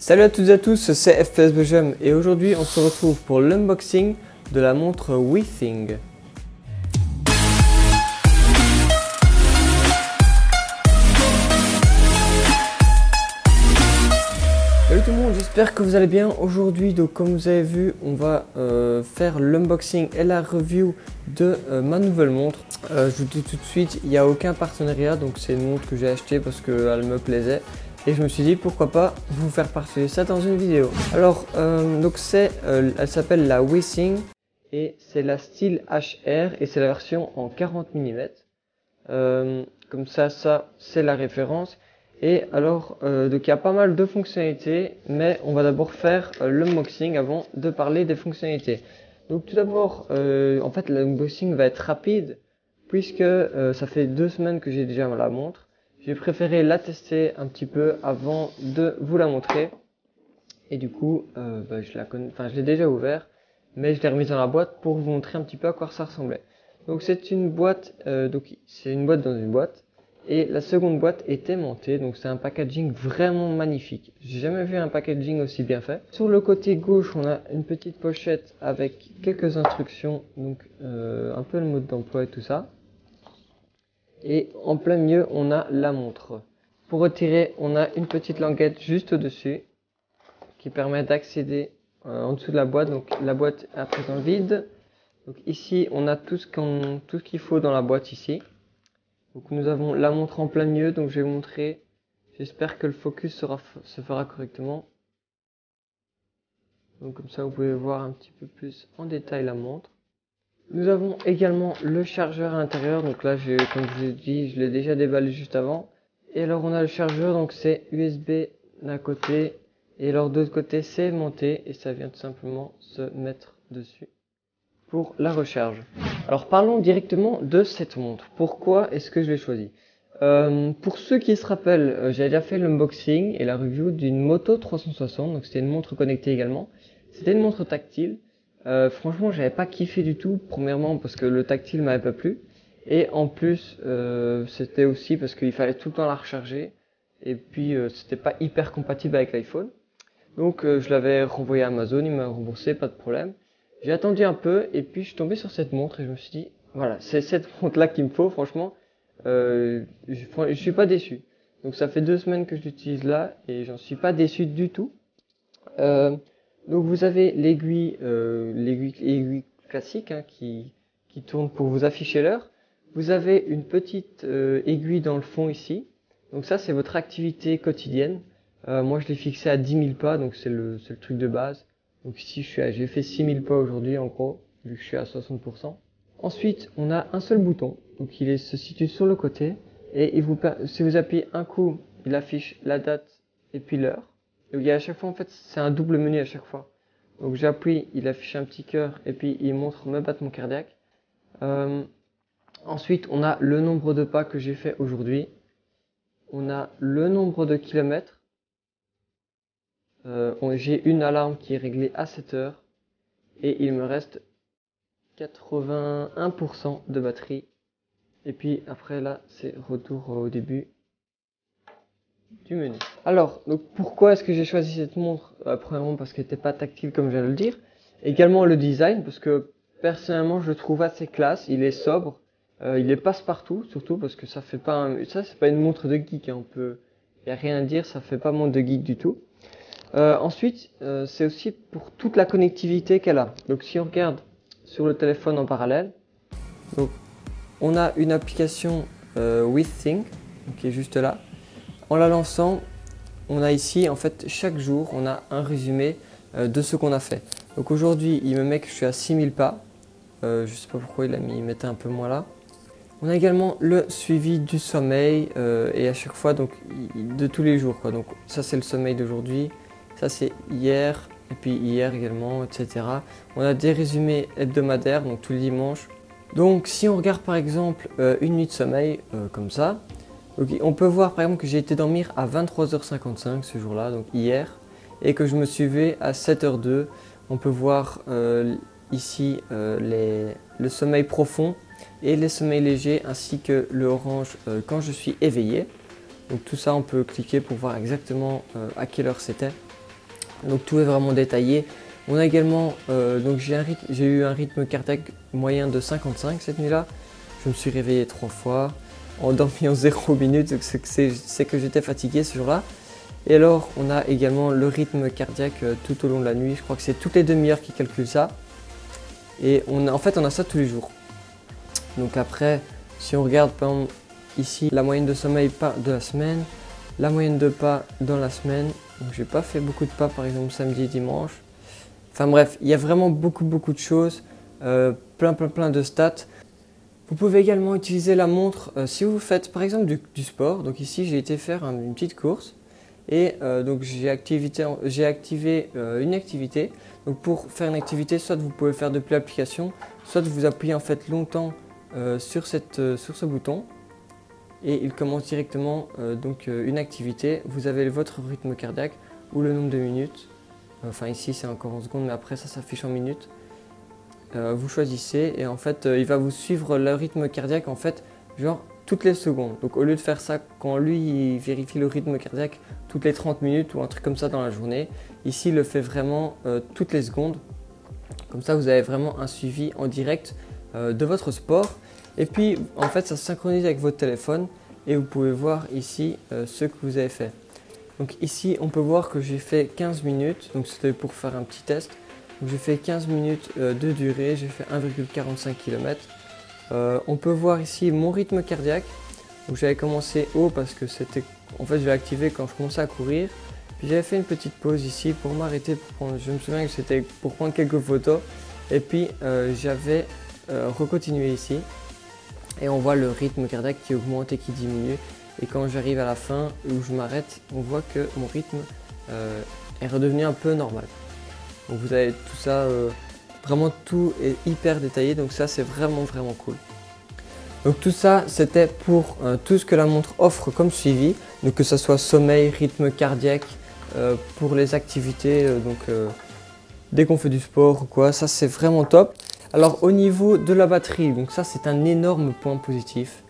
Salut à toutes et à tous, c'est FPS Belgium et aujourd'hui on se retrouve pour l'unboxing de la montre WeThing. Salut tout le monde, j'espère que vous allez bien. Aujourd'hui, donc comme vous avez vu, on va faire l'unboxing et la review de ma nouvelle montre. Je vous dis tout de suite, il n'y a aucun partenariat, donc c'est une montre que j'ai achetée parce qu'elle me plaisait. Et je me suis dit pourquoi pas vous faire partager ça dans une vidéo. Alors donc elle s'appelle la WeThing et c'est la style HR et c'est la version en 40 mm. Comme ça c'est la référence. Et alors donc il y a pas mal de fonctionnalités, mais on va d'abord faire l'unboxing avant de parler des fonctionnalités. Donc tout d'abord en fait l'unboxing va être rapide puisque ça fait 2 semaines que j'ai déjà la montre. J'ai préféré la tester un petit peu avant de vous la montrer. Et du coup, je l'ai déjà ouvert, mais je l'ai remise dans la boîte pour vous montrer un petit peu à quoi ça ressemblait. Donc c'est une boîte, c'est une boîte dans une boîte. Et la seconde boîte est aimantée, donc c'est un packaging vraiment magnifique. J'ai jamais vu un packaging aussi bien fait. Sur le côté gauche, on a une petite pochette avec quelques instructions, donc un peu le mode d'emploi et tout ça. Et en plein milieu, on a la montre. Pour retirer, on a une petite languette juste au-dessus qui permet d'accéder en dessous de la boîte. Donc la boîte est à présent vide. Donc ici, on a tout ce qu'il faut dans la boîte ici. Donc nous avons la montre en plein milieu. Donc je vais vous montrer. J'espère que le focus se fera correctement. Donc comme ça, vous pouvez voir un petit peu plus en détail la montre. Nous avons également le chargeur à l'intérieur, donc là comme je vous ai dit, je l'ai déjà déballé juste avant. Et alors on a le chargeur, donc c'est USB d'un côté, et alors de l'autre côté c'est aimanté, et ça vient tout simplement se mettre dessus pour la recharge. Alors parlons directement de cette montre. Pourquoi est-ce que je l'ai choisie? Pour ceux qui se rappellent, j'ai déjà fait l'unboxing et la review d'une Moto 360, donc c'était une montre connectée également. C'était une montre tactile. Franchement, j'avais pas kiffé du tout. Premièrement, parce que le tactile m'avait pas plu. Et en plus, c'était aussi parce qu'il fallait tout le temps la recharger. Et puis, c'était pas hyper compatible avec l'iPhone. Donc, je l'avais renvoyé à Amazon, il m'a remboursé, pas de problème. J'ai attendu un peu et puis je suis tombé sur cette montre et je me suis dit, voilà, c'est cette montre-là qu'il me faut, franchement. Je suis pas déçu. Donc, ça fait 2 semaines que je l'utilise là et j'en suis pas déçu du tout. Donc vous avez l'aiguille classique hein, qui tourne pour vous afficher l'heure. Vous avez une petite aiguille dans le fond ici. Donc ça c'est votre activité quotidienne. Moi je l'ai fixé à 10 000 pas, donc c'est le truc de base. Donc ici j'ai fait 6 000 pas aujourd'hui en gros, vu que je suis à 60%. Ensuite on a un seul bouton, donc se situe sur le côté. Et si vous appuyez un coup, il affiche la date et puis l'heure. Donc il y a à chaque fois en fait c'est un double menu à chaque fois. Donc j'appuie, il affiche un petit cœur et puis il montre mes battements cardiaques. Ensuite on a le nombre de pas que j'ai fait aujourd'hui. On a le nombre de kilomètres. J'ai une alarme qui est réglée à 7 heures. Et il me reste 81% de batterie. Et puis après là c'est retour au début du menu. Alors, donc pourquoi est-ce que j'ai choisi cette montre? Premièrement parce qu'elle n'était pas tactile comme je viens de le dire. Également le design, parce que personnellement je le trouve assez classe, il est sobre, il est passe-partout, surtout parce que ça fait pas c'est pas une montre de geek, hein, y a rien à dire, ça fait pas montre de geek du tout. Ensuite, c'est aussi pour toute la connectivité qu'elle a. Donc si on regarde sur le téléphone en parallèle, donc on a une application WeThing, qui est juste là. En la lançant, on a ici, en fait, chaque jour, on a un résumé de ce qu'on a fait. Donc aujourd'hui, il me met que je suis à 6000 pas. Je sais pas pourquoi il mettait un peu moins là. On a également le suivi du sommeil et à chaque fois, donc, de tous les jours, quoi. Donc ça, c'est le sommeil d'aujourd'hui. Ça, c'est hier et puis hier également, etc. On a des résumés hebdomadaires, donc tous les dimanches. Donc si on regarde par exemple une nuit de sommeil comme ça, donc, on peut voir par exemple que j'ai été dormir à 23h55 ce jour-là, donc hier, et que je me suis levé à 7h02. On peut voir ici le sommeil profond et les sommeils légers ainsi que le orange quand je suis éveillé. Donc tout ça on peut cliquer pour voir exactement à quelle heure c'était. Donc tout est vraiment détaillé. On a également, donc j'ai eu un rythme cardiaque moyen de 55 cette nuit-là. Je me suis réveillé 3 fois, endormi en 0 minutes, donc c'est que j'étais fatigué ce jour-là. Et alors on a également le rythme cardiaque tout au long de la nuit. Je crois que c'est toutes les demi-heures qui calculent ça. Et en fait on a ça tous les jours. Donc après, si on regarde par exemple ici la moyenne de sommeil de la semaine, la moyenne de pas dans la semaine. Donc j'ai pas fait beaucoup de pas par exemple samedi et dimanche. Enfin bref, il y a vraiment beaucoup de choses, plein de stats. Vous pouvez également utiliser la montre si vous faites par exemple du sport. Donc ici j'ai été faire une petite course et donc j'ai activé une activité. Donc pour faire une activité, soit vous pouvez faire depuis l'application, soit vous appuyez en fait longtemps sur ce bouton et il commence directement une activité. Vous avez votre rythme cardiaque ou le nombre de minutes. Enfin ici c'est encore en secondes mais après ça s'affiche en minutes. Vous choisissez et en fait il va vous suivre le rythme cardiaque en fait genre toutes les secondes. Donc au lieu de faire ça quand lui il vérifie le rythme cardiaque toutes les 30 minutes ou un truc comme ça dans la journée, ici il le fait vraiment toutes les secondes. Comme ça vous avez vraiment un suivi en direct de votre sport. Et puis en fait ça se synchronise avec votre téléphone et vous pouvez voir ici ce que vous avez fait. Donc ici on peut voir que j'ai fait 15 minutes, donc c'était pour faire un petit test. J'ai fait 15 minutes de durée, j'ai fait 1,45 km. On peut voir ici mon rythme cardiaque. Donc j'avais commencé haut parce que c'était, en fait je l'ai activé quand je commençais à courir. Puis j'avais fait une petite pause ici pour m'arrêter, je me souviens que c'était pour prendre quelques photos. Et puis j'avais recontinué ici. Et on voit le rythme cardiaque qui augmente et qui diminue. Et quand j'arrive à la fin où je m'arrête, on voit que mon rythme est redevenu un peu normal. Donc vous avez tout ça, vraiment tout est hyper détaillé, donc ça c'est vraiment cool. Donc tout ça c'était pour tout ce que la montre offre comme suivi, donc que ce soit sommeil, rythme cardiaque, pour les activités, dès qu'on fait du sport ou quoi, ça c'est vraiment top. Alors au niveau de la batterie, donc ça c'est un énorme point positif.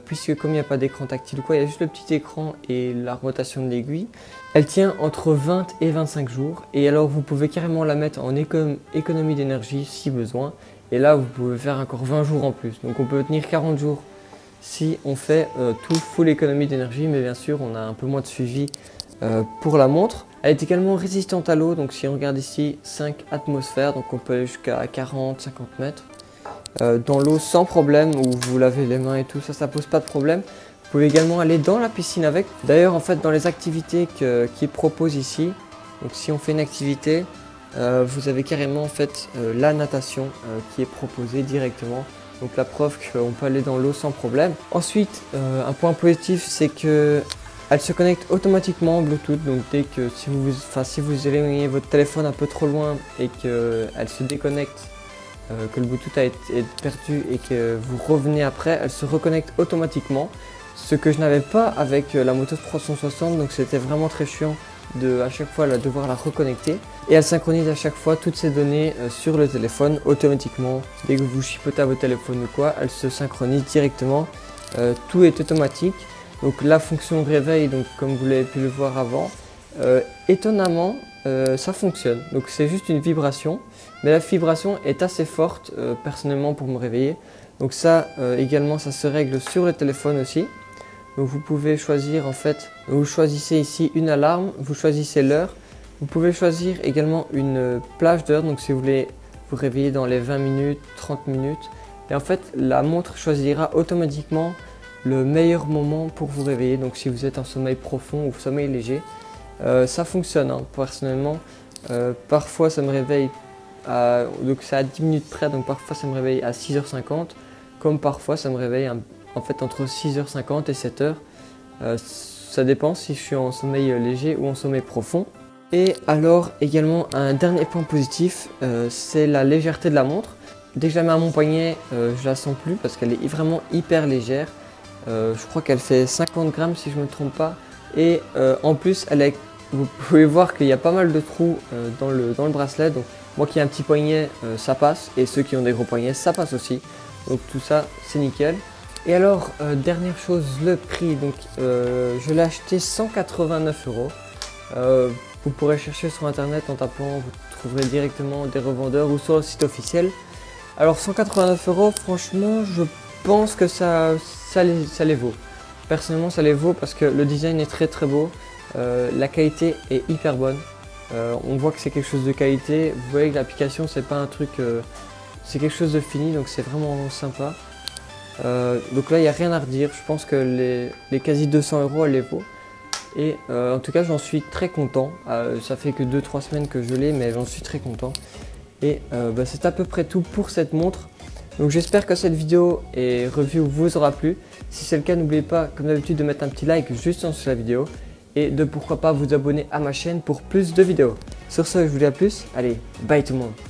Puisque comme il n'y a pas d'écran tactile ou quoi, il y a juste le petit écran et la rotation de l'aiguille. Elle tient entre 20 et 25 jours et alors vous pouvez carrément la mettre en économie d'énergie si besoin. Et là vous pouvez faire encore 20 jours en plus. Donc on peut tenir 40 jours si on fait tout full économie d'énergie, mais bien sûr on a un peu moins de suivi pour la montre. Elle est également résistante à l'eau, donc si on regarde ici 5 atmosphères, donc on peut aller jusqu'à 40-50 mètres. Dans l'eau sans problème, où vous lavez les mains et tout ça, ça pose pas de problème. Vous pouvez également aller dans la piscine avec. D'ailleurs en fait dans les activités qu'ils proposent ici, donc si on fait une activité, vous avez carrément en fait la natation qui est proposée directement. Donc la preuve qu'on peut aller dans l'eau sans problème. Ensuite un point positif c'est que elle se connecte automatiquement en Bluetooth, donc dès que si vous éloignez votre téléphone un peu trop loin et qu'elle se déconnecte, que le Bluetooth a été perdu et que vous revenez après, elle se reconnecte automatiquement. Ce que je n'avais pas avec la Moto 360, donc c'était vraiment très chiant de à chaque fois devoir la reconnecter. Et elle synchronise à chaque fois toutes ces données sur le téléphone automatiquement. Dès que vous chipotez à votre téléphone ou quoi, elle se synchronise directement. Tout est automatique. Donc la fonction réveil, donc comme vous l'avez pu le voir avant, étonnamment ça fonctionne. Donc c'est juste une vibration, mais la vibration est assez forte personnellement pour me réveiller. Donc ça également ça se règle sur le téléphone aussi. Donc vous pouvez choisir en fait, vous choisissez ici une alarme, vous choisissez l'heure. Vous pouvez choisir également une plage d'heure, donc si vous voulez vous réveiller dans les 20 minutes, 30 minutes. Et en fait la montre choisira automatiquement le meilleur moment pour vous réveiller. Donc si vous êtes en sommeil profond ou sommeil léger, ça fonctionne hein. Personnellement. Parfois ça me réveille donc c'est à 10 minutes près, donc parfois ça me réveille à 6h50, comme parfois ça me réveille en fait entre 6h50 et 7h. Ça dépend si je suis en sommeil léger ou en sommeil profond. Et alors également un dernier point positif, c'est la légèreté de la montre. Dès que je la mets à mon poignet, je la sens plus parce qu'elle est vraiment hyper légère. Je crois qu'elle fait 50 grammes si je ne me trompe pas. Et en plus, vous pouvez voir qu'il y a pas mal de trous dans le bracelet. Donc moi qui ai un petit poignet, ça passe. Et ceux qui ont des gros poignets, ça passe aussi. Donc tout ça, c'est nickel. Et alors, dernière chose, le prix. Donc je l'ai acheté 189 €. Vous pourrez chercher sur internet en tapant, vous trouverez directement des revendeurs ou sur le site officiel. Alors 189 €, franchement, je pense que ça les vaut. Personnellement, ça les vaut parce que le design est très beau, la qualité est hyper bonne. On voit que c'est quelque chose de qualité. Vous voyez que l'application, c'est pas un truc, c'est quelque chose de fini, donc c'est vraiment sympa. Donc là, il n'y a rien à redire. Je pense que les quasi 200 €, elle les vaut. Et en tout cas, j'en suis très content. Ça fait que 2-3 semaines que je l'ai, mais j'en suis très content. Et c'est à peu près tout pour cette montre. Donc j'espère que cette vidéo et review vous aura plu. Si c'est le cas, n'oubliez pas, comme d'habitude, de mettre un petit like juste en dessous de la vidéo. Et de pourquoi pas vous abonner à ma chaîne pour plus de vidéos. Sur ce, je vous dis à plus. Allez, bye tout le monde.